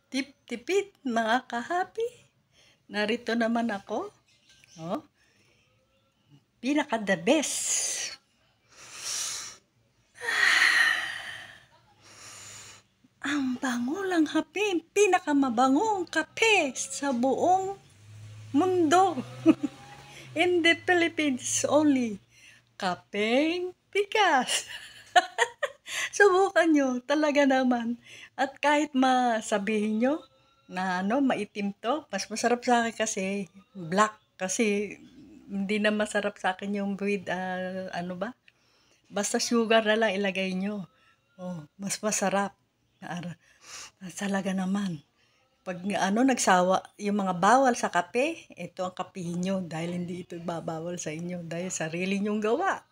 Tip-tipid mga ka-happy. Narito naman ako. Oh, pinaka the best. Ang bango lang happy. Pinakamabangong kape sa buong mundo. In the Philippines only. Kapeng Pikas. Subukan nyo, talaga naman. At kahit masabihin nyo na maitim to, mas masarap sa akin kasi black. Kasi hindi na masarap sa akin yung with, basta sugar na lang ilagay nyo. Oh, mas masarap. Talaga naman. Pag nagsawa, yung mga bawal sa kape, ito ang kapihin nyo dahil hindi ito babawal sa inyo dahil sarili nyong gawa.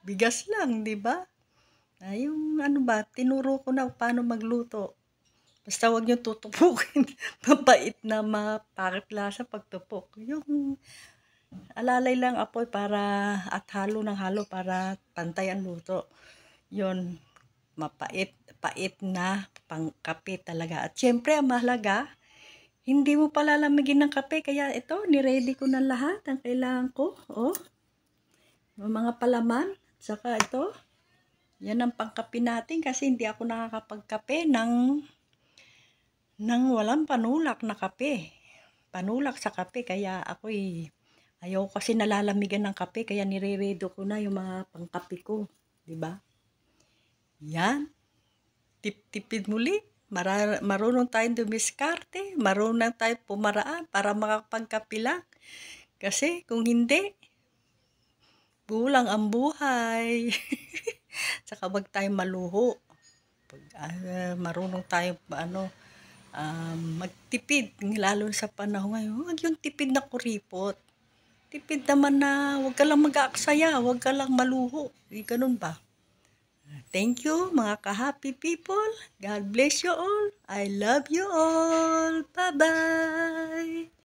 Bigas lang, di ba? Yung tinuro ko na paano magluto. Basta huwag nyo tutupukin. Mapait na mapakit lasa pagtupok. Yung alalay lang apoy at halo ng halo para pantay ang luto. Yun, pait na pangkape talaga. At syempre, ang mahalaga, hindi mo palalamigin ng kape. Kaya ito, niready ko na lahat ang kailangan ko. Oh, mga palaman. Saka ito, yan ang pangkape natin kasi hindi ako nakakapagkape ng walang panulak na kape. Panulak sa kape, kaya ako'y ayaw kasi nalalamigan ng kape, kaya nire-redo ko na yung mga pangkape ko. Diba? Yan. Tip-tipid muli. Marunong tayong dumiskarte. Marunong tayong pumaraan para makapagkape lang. Kasi kung hindi, bulang ang buhay. Saka wag tayong maluho. Marunong tayong magtipid, lalo sa panahon ngayon. Huwag yung tipid na kuripot. Tipid naman na wag ka lang mag-aaksaya, wag ka lang maluho. Ganun ba? Thank you mga ka-happy people. God bless you all. I love you all. Bye-bye.